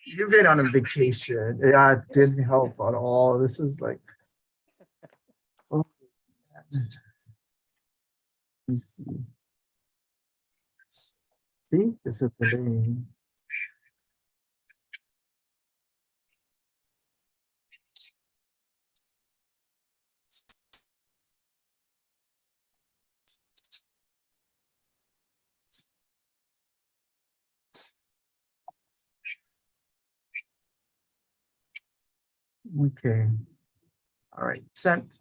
You've been on a vacation. Yeah, it didn't help at all. This is like, oh, see, this is delaying. Okay. All right. Sent.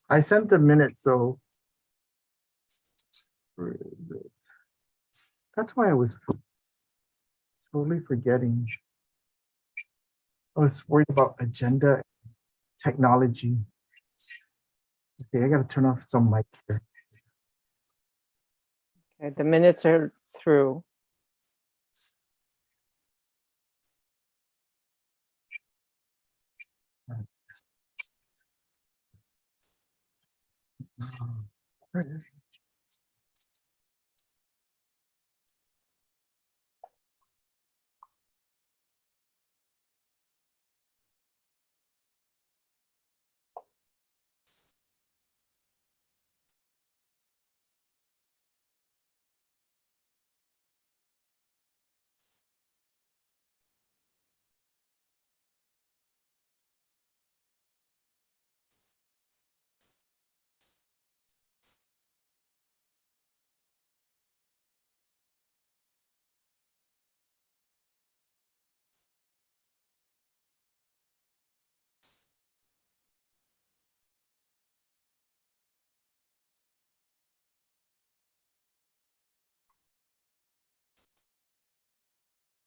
I sent the minutes, so that's why I was totally forgetting. I was worried about agenda technology. Okay, I gotta turn off some mics here. Okay, the minutes are through. There it is.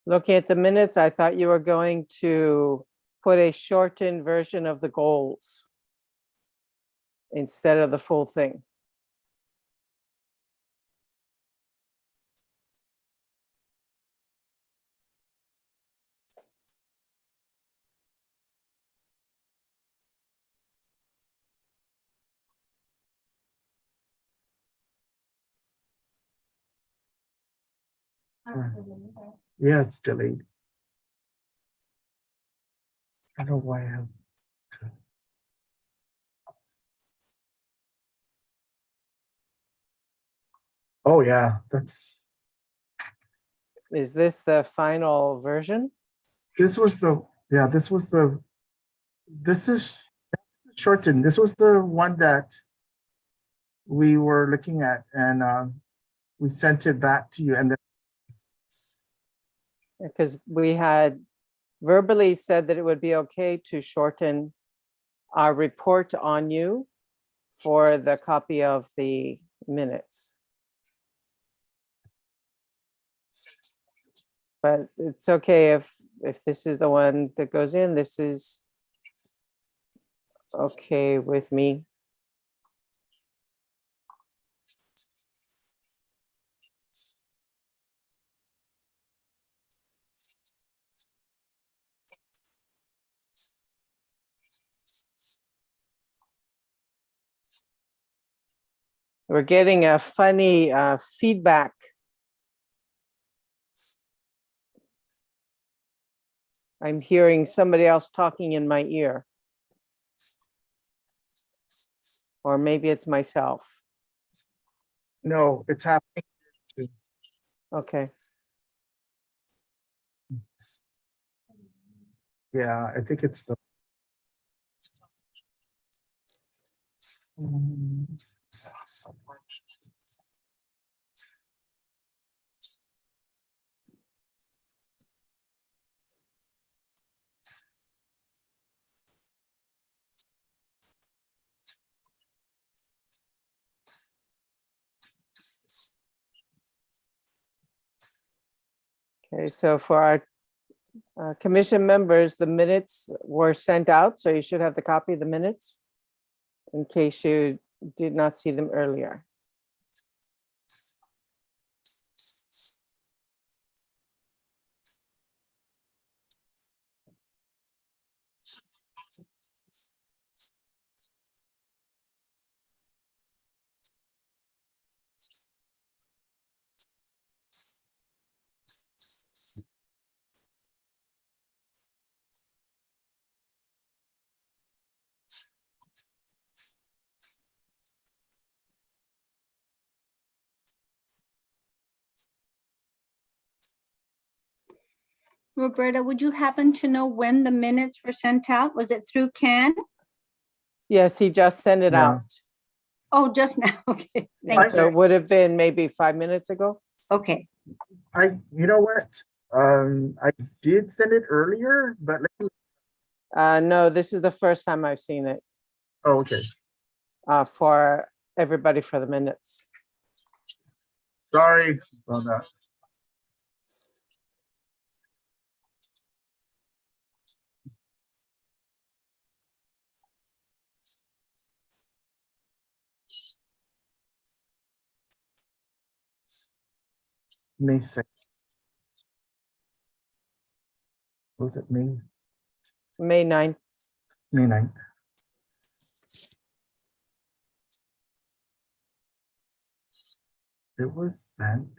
Looking at the minutes, I thought you were going to put a shortened version of the goals instead of the full thing. Yeah, it's delayed. I don't know why I have. Oh yeah, that's Is this the final version? this was the yeah, this is shortened. This was the one that we were looking at, and we sent it back to you, and then Because we had verbally said that it would be okay to shorten our report on you for the copy of the minutes. But it's okay if this is the one that goes in, this is okay with me. We're getting a funny feedback. I'm hearing somebody else talking in my ear. Or maybe it's myself. no, it's happening. Okay. Yeah, I think it's the. Okay, so for our commission members, the minutes were sent out, so you should have the copy of the minutes in case you did not see them earlier. Roberta, would you happen to know when the minutes were sent out? Was it through Ken? Yes, he just sent it Yeah. out. Oh, just now. Okay. Yeah, Thank so you. it would have been maybe 5 minutes ago. Okay. You know what? I did send it earlier, but let me, No, this is the first time I've seen it oh, okay. for everybody for the minutes. Sorry about that. May 6th. Was it May? May 9th. May 9th. It was sent.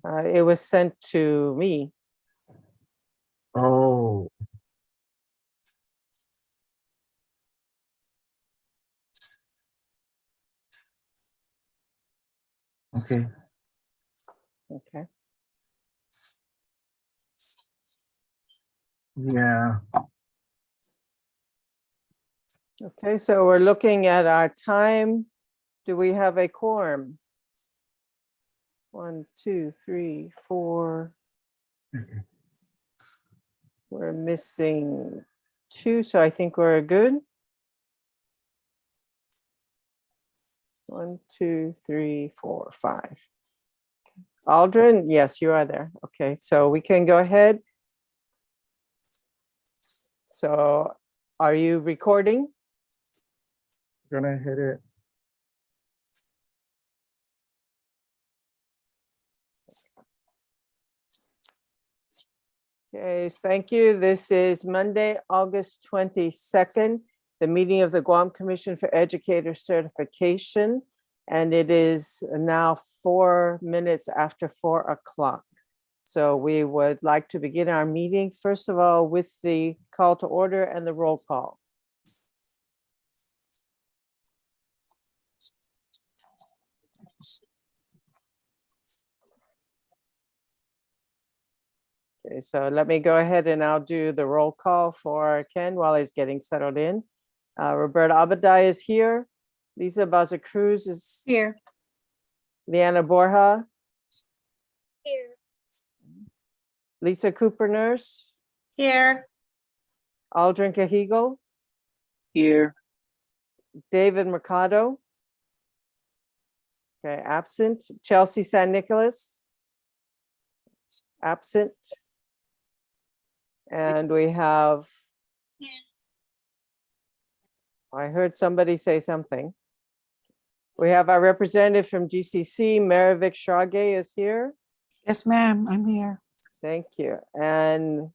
It was sent to me. Oh, okay. Okay. Yeah. Okay, so we're looking at our time. Do we have a quorum? 1, 2, 3, 4. Okay. We're missing 2, so I think we're good. 1, 2, 3, 4, 5. Aldrin, yes, you are there. Okay, so we can go ahead. So are you recording? Gonna hit it. Okay, thank you. This is Monday, August 22nd, the meeting of the Guam Commission for Educator Certification. And it is now 4 minutes after 4 o'clock. So we would like to begin our meeting, first of all, with the call to order and the roll call. Okay, so let me go ahead and I'll do the roll call for Ken while he's getting settled in. Roberta Abadai is here. Lisa Baza Cruz is Here. Leanna Borja, Here. Lisa Cooper Nurse, Here. Aldrin Cahigo, Here. David Mercado. Okay, absent. Chelsea San Nicolas. Absent. And we have, I heard somebody say something. We have our representative from GCC, Maravik Shrage is here. Yes, ma'am, I'm here. Thank you. And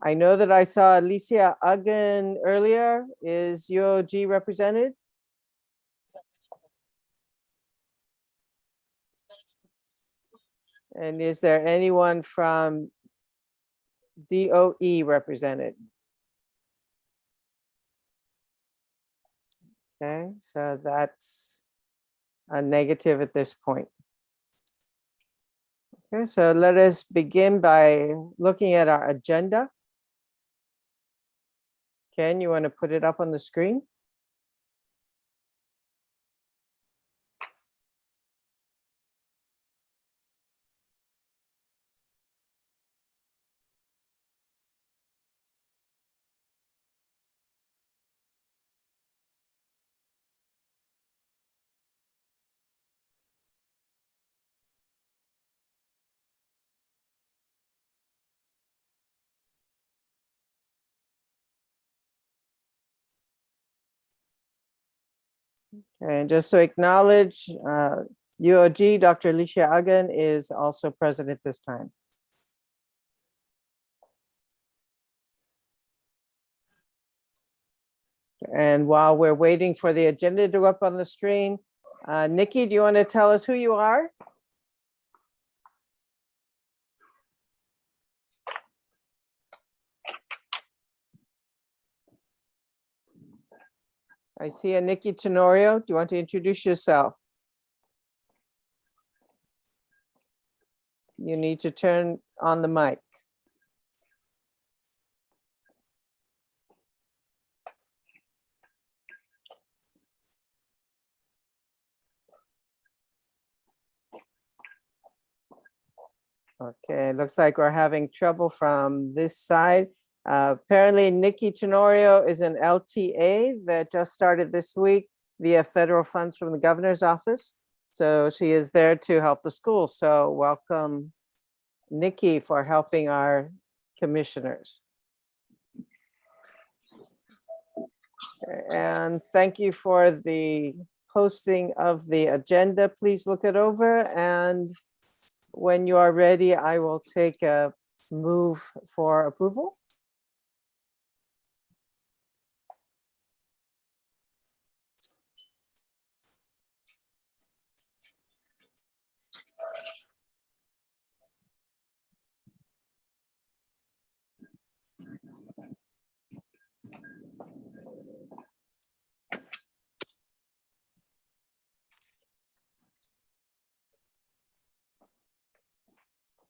I know that I saw Alicia Uggan earlier. Is UOG represented? And is there anyone from DOE represented? Okay, so that's a negative at this point. Okay, so let us begin by looking at our agenda. Ken, you want to put it up on the screen? And just to acknowledge, UOG, Dr. Alicia Uggan is also present at this time. And while we're waiting for the agenda to go up on the screen, Nikki, do you want to tell us who you are? I see a Nikki Tenorio. Do you want to introduce yourself? You need to turn on the mic. Okay, looks like we're having trouble from this side. Apparently Nikki Tenorio is an LTA that just started this week via federal funds from the governor's office. So she is there to help the school. So welcome, Nikki, for helping our commissioners. And thank you for the posting of the agenda. Please look it over, and when you are ready, I will take a move for approval.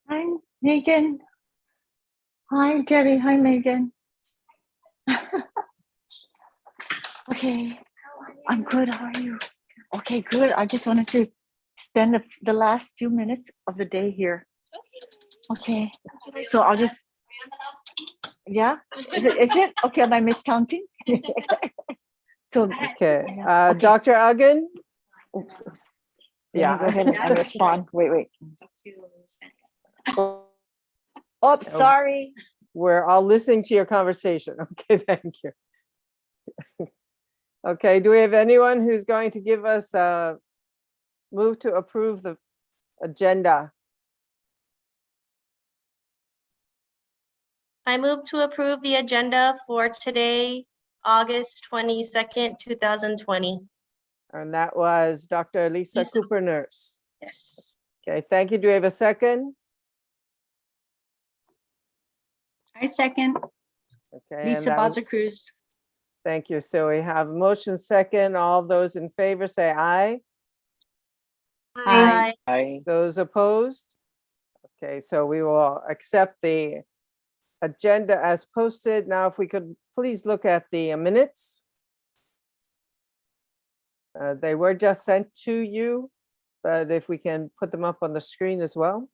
Hi, Megan. Hi, Jerry. Hi, Megan. Okay, I'm good. How are you? Okay, good. I just wanted to spend the last few minutes of the day here. Okay, so I'll just, yeah, is it? Okay, am I miscounting? So, Okay, Okay. Dr. Uggan? oops. Yeah. Go ahead and respond. Wait. Oops, sorry. We're all listening to your conversation. Okay, thank you. Okay, do we have anyone who's going to give us a move to approve the agenda? I move to approve the agenda for today, August 22nd, 2020. And that was Dr. Lisa Lisa. Cooper, nurse. Yes. Okay, thank you. Do we have a second? I second. Okay. and Lisa that Baza was- Cruz. Thank you. So we have motion second. All those in favor say aye. Aye. Aye. Those opposed? Okay, so we will accept the agenda as posted. Now, if we could please look at the minutes. They were just sent to you, but if we can put them up on the screen as well.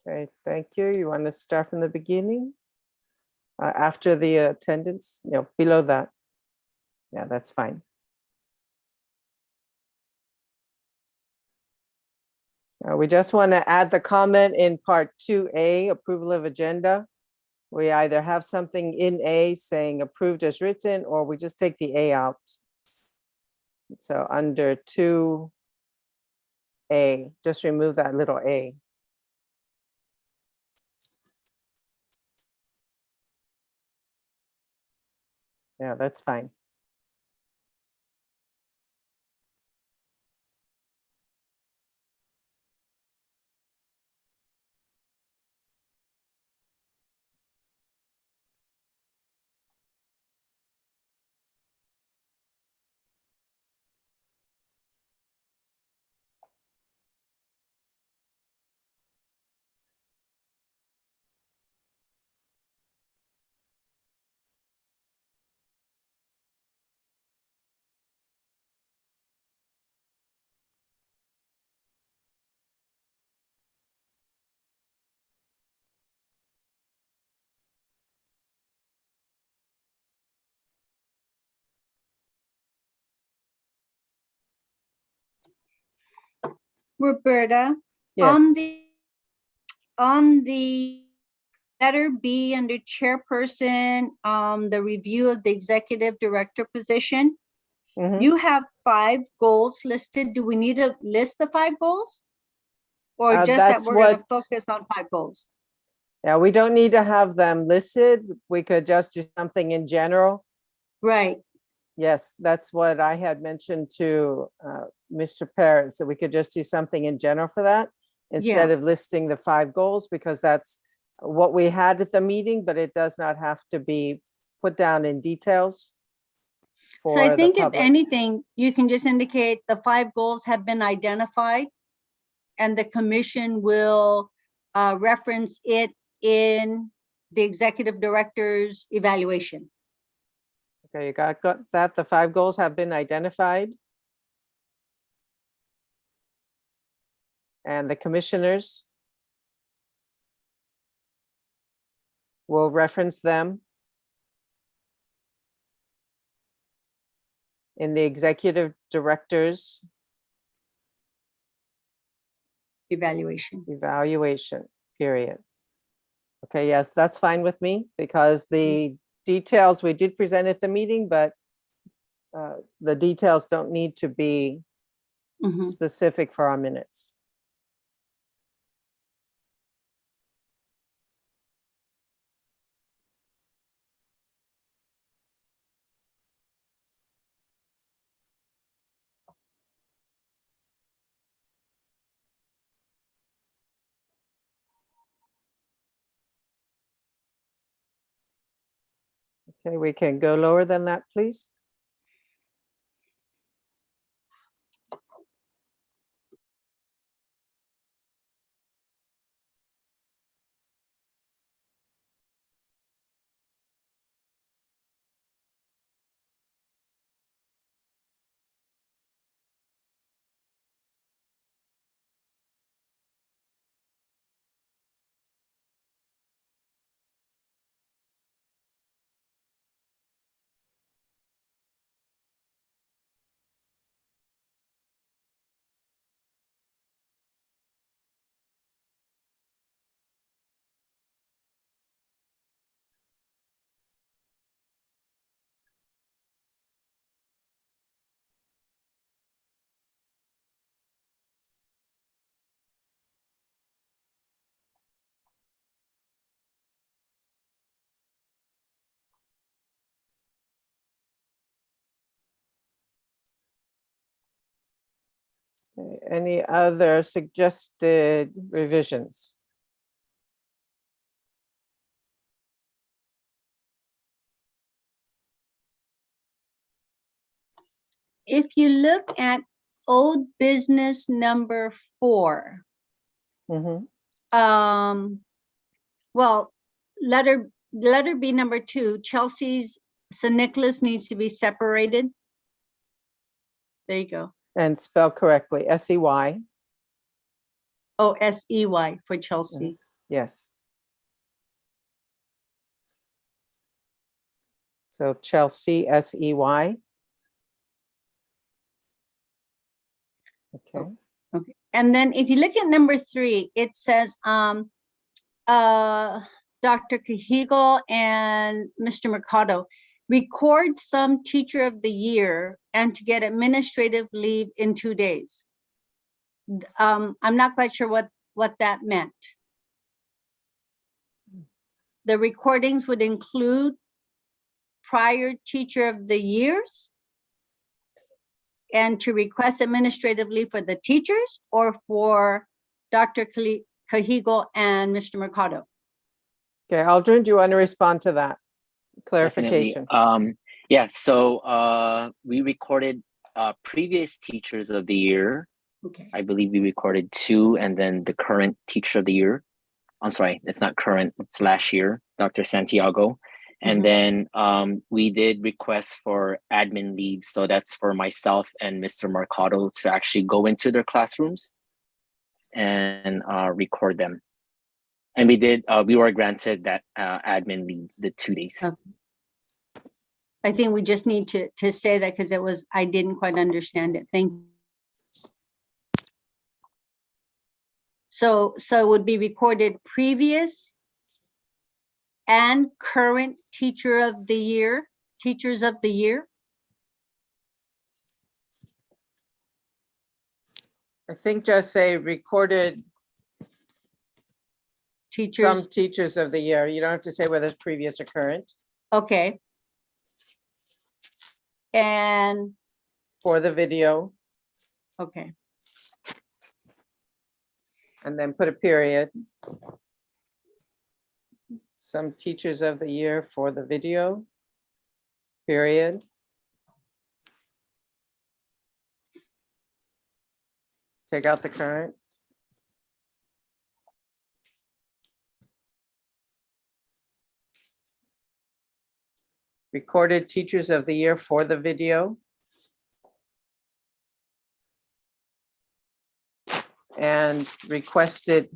Okay, thank you. You want to start from the beginning? After the attendance, below that. Yeah, that's fine. We just want to add the comment in part 2A, approval of agenda. We either have something in A saying approved as written, or we just take the A out. So under 2A, just remove that little A. Yeah, that's fine. Roberta, Yes. on the letter B under chairperson, the review of the executive director position, Mhm. you have 5 goals listed. Do we need to list the 5 goals? Or just that That's we're gonna what- focus on 5 goals? Yeah, we don't need to have them listed. We could just do something in general. Right. Yes, that's what I had mentioned to Mr. Perez, that we could just do something in general for that instead of listing the 5 goals, because that's what we had at the meeting, but it does not have to be put down in details So I for the think if public. anything, you can just indicate the 5 goals have been identified and the commission will reference it in the executive director's evaluation. Okay, you got that? The 5 goals have been identified. And the commissioners will reference them in the executive director's Evaluation. evaluation, period. Okay, yes, that's fine with me, because the details we did present at the meeting, but the details don't need to be Mhm. specific for our minutes. Okay, we can go lower than that, please. Okay, any other suggested revisions? If you look at old business number 4, Mhm. well, letter B number 2, Chelsea's St. Nicholas needs to be separated. There you go. And spell correctly, SEY, Oh, SEY for Chelsea. yes. So Chelsea, SEY. Okay, Okay. And then if you look at number 3, it says Dr. Cahigo and Mr. Mercado record some teacher of the year and to get administrative leave in 2 days. I'm not quite sure what that meant. The recordings would include prior teacher of the years and to request administrative leave for the teachers or for Dr. Cahigo and Mr. Mercado. okay, Aldrin, do you want to respond to that? Definitely. Clarification. Yeah, so we recorded previous teachers of the year. Okay. I believe we recorded 2, and then the current teacher of the year. I'm sorry, it's not current, it's last year, Dr. Santiago. And then we did request for admin leave. So that's for myself and Mr. Mercado to actually go into their classrooms and record them. And we were granted that admin leave, the 2 days. Okay. I think we just need to say that because I didn't quite understand it. Thank you. So it would be recorded previous and current teachers of the year. I think just say recorded Teachers, some teachers of the year. You don't have to say whether it's previous or current. okay. and, For the video, okay, and then put a period. Some teachers of the year for the video, period. Take out the current. Recorded teachers of the year for the video. And requested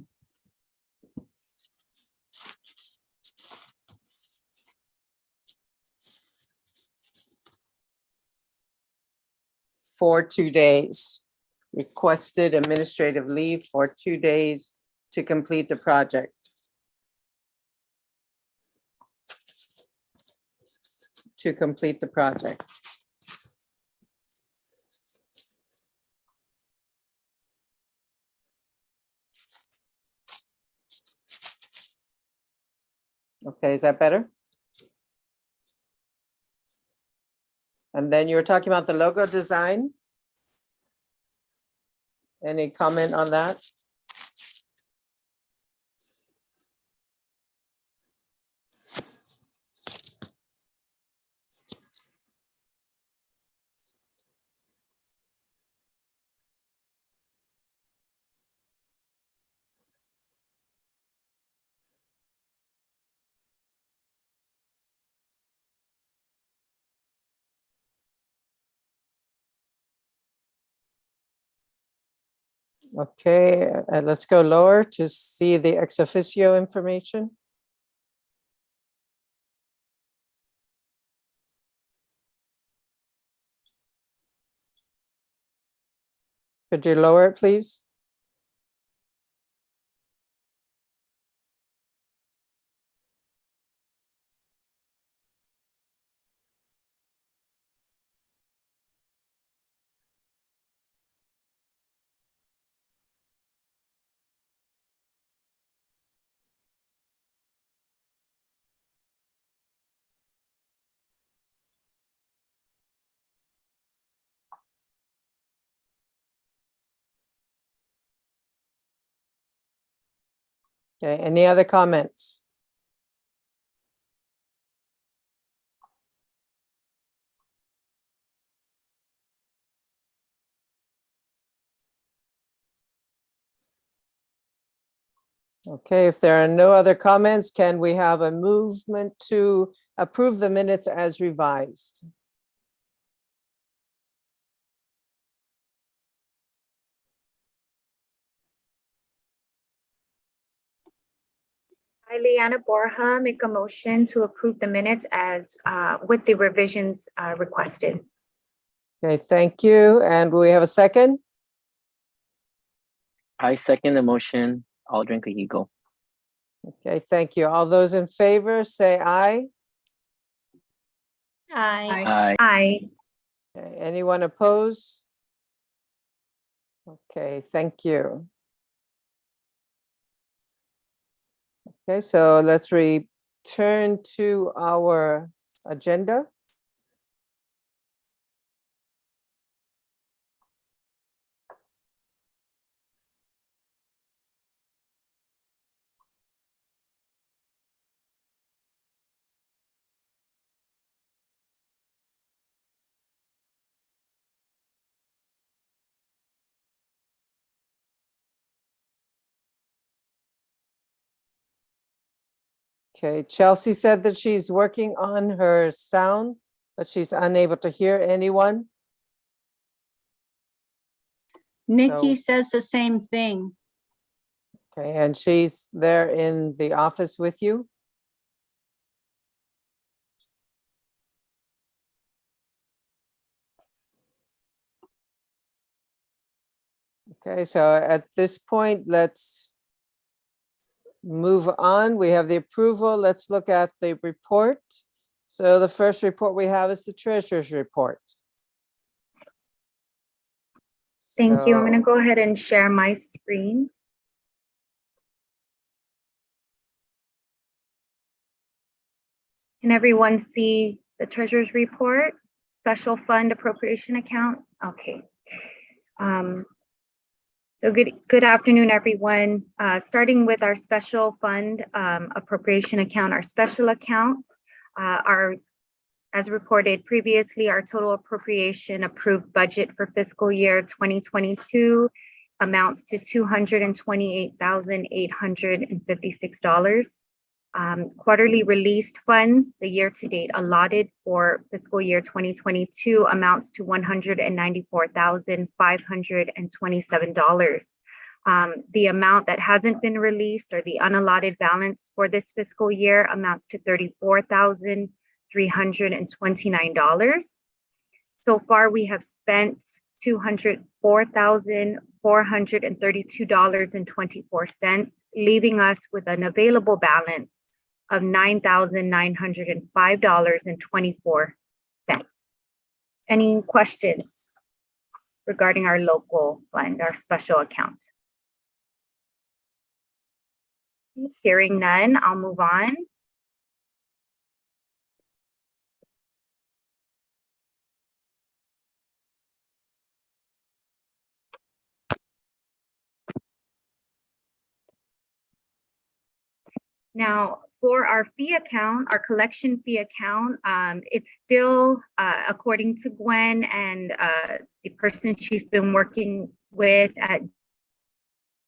for 2 days. Requested administrative leave for 2 days to complete the project. To complete the project. Okay, is that better? And then you were talking about the logo design. Any comment on that? Okay, let's go lower to see the ex officio information. Could you lower it, please? Okay, any other comments? Okay, if there are no other comments, can we have a movement to approve the minutes as revised? I, Leanna Borja, make a motion to approve the minutes as with the revisions requested. Okay, thank you. And will we have a second? I second the motion. Aldrin Cahigo. Okay, thank you. All those in favor, say aye. Aye. Aye. Aye. Okay, anyone oppose? Okay, thank you. Okay, so let's return to our agenda. Okay, Chelsea said that she's working on her sound, but she's unable to hear anyone. Nikki So- says the same thing. Okay, and she's there in the office with you? Okay, so at this point, let's move on. We have the approval. Let's look at the report. So the first report we have is the treasurer's report. Thank you. I'm going to So- go ahead and share my screen. Can everyone see the treasurer's report? special fund appropriation account? Okay. So good afternoon, everyone. Starting with our special fund appropriation account, our special account, as reported previously, our total appropriation approved budget for fiscal year 2022 amounts to $228,856. Quarterly released funds, the year-to-date allotted for fiscal year 2022 amounts to $194,527. The amount that hasn't been released, or the unallotted balance for this fiscal year, amounts to $34,329. So far, we have spent $204,432.24, leaving us with an available balance of $9,905.24. Any questions regarding our local fund, our special account? Hearing none, I'll move on. Now, for our fee account, our collection fee account, it's still, according to Gwen and the person she's been working with at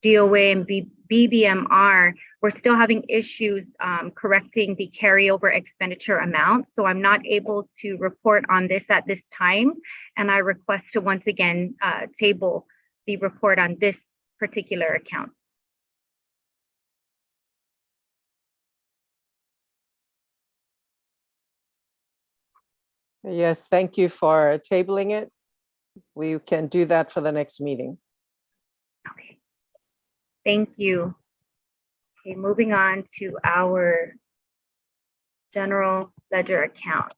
DOA and BBMR, we're still having issues correcting the carryover expenditure amounts. So I'm not able to report on this at this time. And I request to once again table the report on this particular account. Yes, thank you for tabling it. We can do that for the next meeting. Okay. Thank you. Okay, moving on to our general ledger account.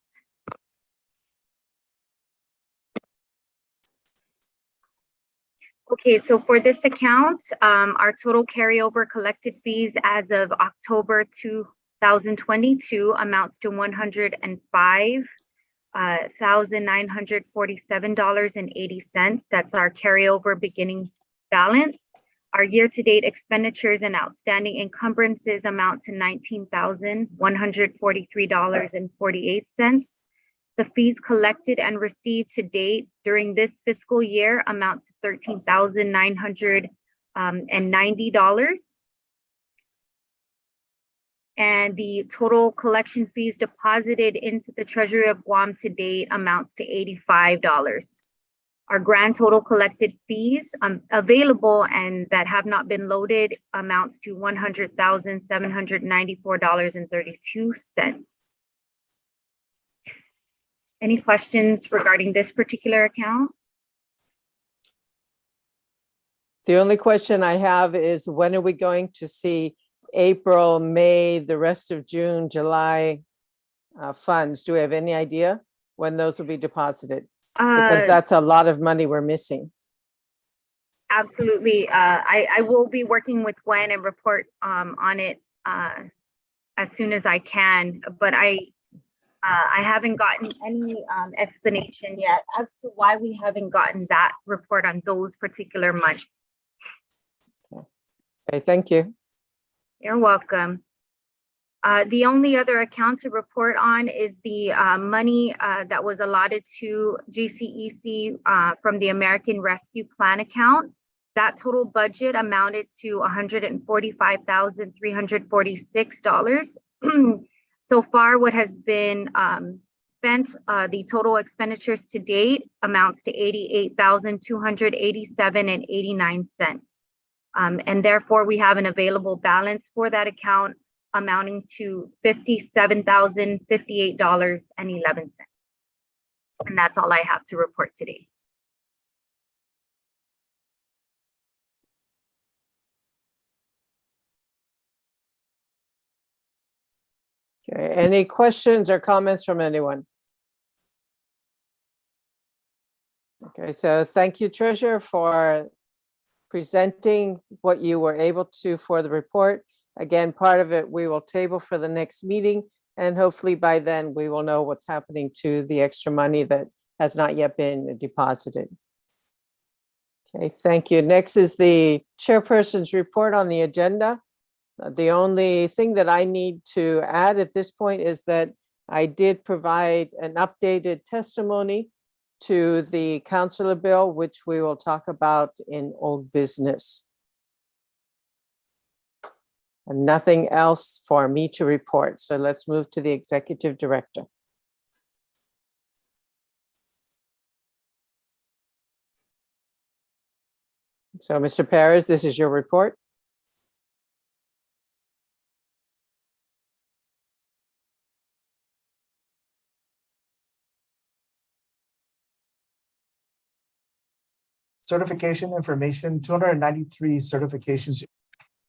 Okay, so for this account, our total carryover collected fees as of October 2022 amounts to $105,947.80. That's our carryover beginning balance. Our year-to-date expenditures and outstanding encumbrances amount to $19,143.48. The fees collected and received to date during this fiscal year amount to $13,990. And the total collection fees deposited into the Treasury of Guam to date amounts to $85. Our grand total collected fees available and that have not been loaded amounts to $100,794.32. Any questions regarding this particular account? The only question I have is, when are we going to see April, May, the rest of June, July funds? Do we have any idea when those will be deposited? Because that's a lot of money we're missing. Absolutely. I will be working with Gwen and report on it as soon as I can, but I haven't gotten any explanation yet as to why we haven't gotten that report on those particular months. Okay, thank you. You're welcome. The only other account to report on is the money that was allotted to GCEC from the American Rescue Plan account. That total budget amounted to $145,346. So far, what has been spent, the total expenditures to date amounts to $88,287.89. And therefore, we have an available balance for that account amounting to $57,058.11. And that's all I have to report today. Okay, any questions or comments from anyone? Okay, so thank you, Treasurer, for presenting what you were able to for the report. Again, part of it we will table for the next meeting, and hopefully by then we will know what's happening to the extra money that has not yet been deposited. Okay, thank you. Next is the chairperson's report on the agenda. The only thing that I need to add at this point is that I did provide an updated testimony to the counselor bill, which we will talk about in old business. And nothing else for me to report. So let's move to the executive director. So, Mr. Perez, this is your report. Certification information, 293 certifications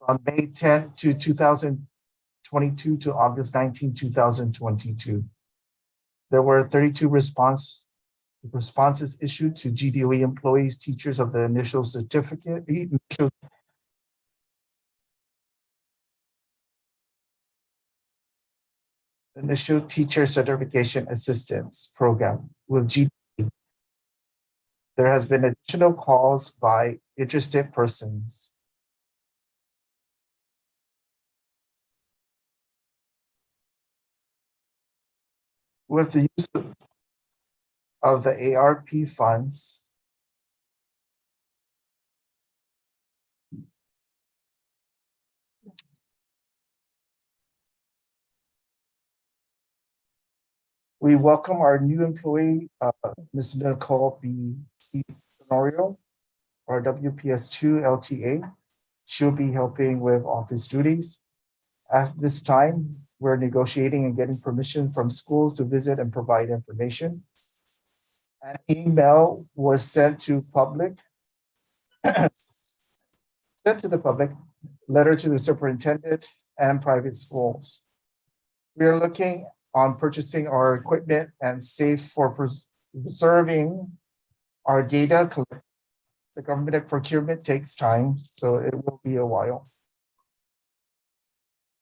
from May 10 to 2022 to August 19, 2022. There were 32 responses issued to GDOE employees, teachers of the initial certificate, initial teacher certification assistance program with GDOE. There has been additional calls by interested persons. With the use of the ARP funds, we welcome our new employee, Ms. Nicole B. Scenario, or WPS2 LTA. She'll be helping with office duties. At this time, we're negotiating and getting permission from schools to visit and provide information. An email was sent to the public, letter to the superintendent and private schools. We are looking on purchasing our equipment and safe for preserving our data. The government procurement takes time, so it will be a while.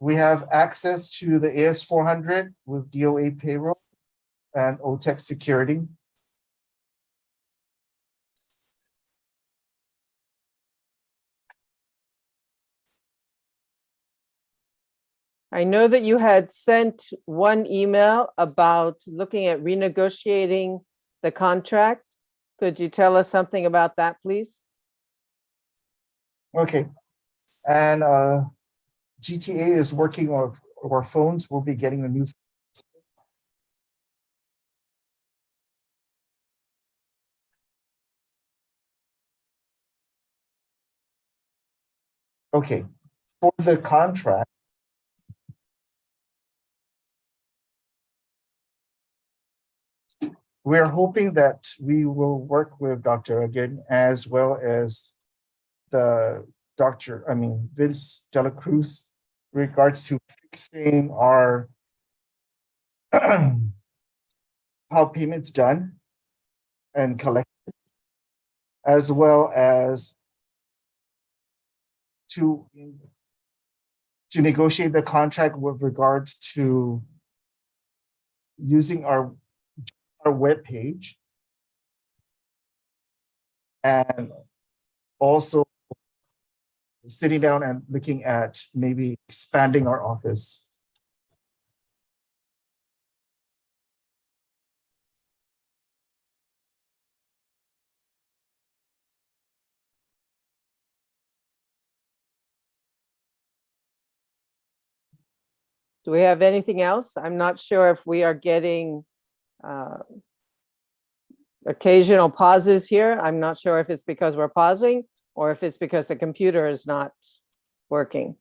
We have access to the AS400 with DOA payroll and OTEC security. I know that you had sent one email about looking at renegotiating the contract. Could you tell us something about that, please? Okay. And GTA is working on our phones. We'll be getting a new. Okay. For the contract, we're hoping that we will work with Dr. again, as well as the Vince Dela Cruz, regards to fixing our how payments done and collected, as well as to negotiate the contract with regards to using our web page, and also sitting down and looking at maybe expanding our office. Do we have anything else? I'm not sure if we are getting occasional pauses here. I'm not sure if it's because we're pausing or if it's because the computer is not working.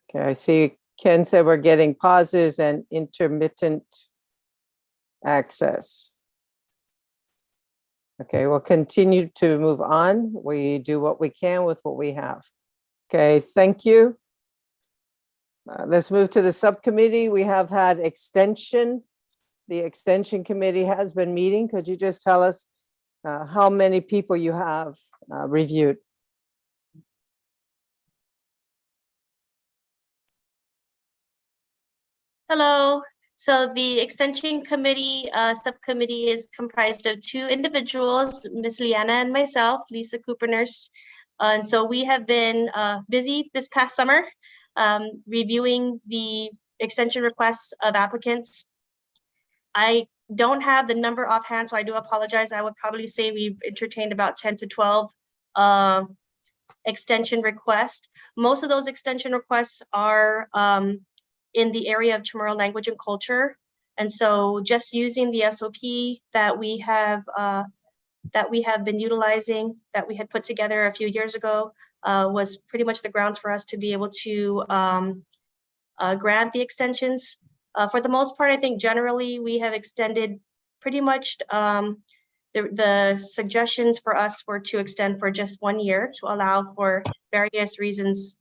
Okay, I see Ken said we're getting pauses and intermittent access. Okay, we'll continue to move on. We do what we can with what we have. Okay, thank you. Let's move to the subcommittee. We have had extension. The extension committee has been meeting. Could you just tell us how many people you have reviewed? Hello. So the Extension Committee subcommittee is comprised of 2 individuals, Ms. Liana and myself, Lisa Cooper Nurse. And so we have been busy this past summer reviewing the extension requests of applicants. I don't have the number offhand, so I do apologize. I would probably say we've entertained about 10 to 12 extension requests. Most of those extension requests are in the area of Chamorro language and culture. And so just using the SOP that we have been utilizing, that we had put together a few years ago, was pretty much the grounds for us to be able to grant the extensions. For the most part, I think generally we have extended pretty much the suggestions for us were to extend for just 1 year to allow for various reasons.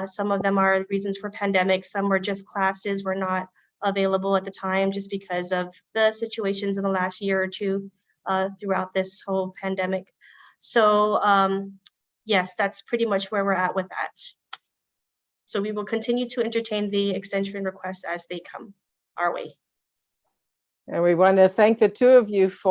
Some of them are reasons for pandemic, some were just classes were not available at the time just because of the situations in the last year or two throughout this whole pandemic. So yes, that's pretty much where we're at with that. So we will continue to entertain the extension requests as they come our way. And we want to thank the 2 of you for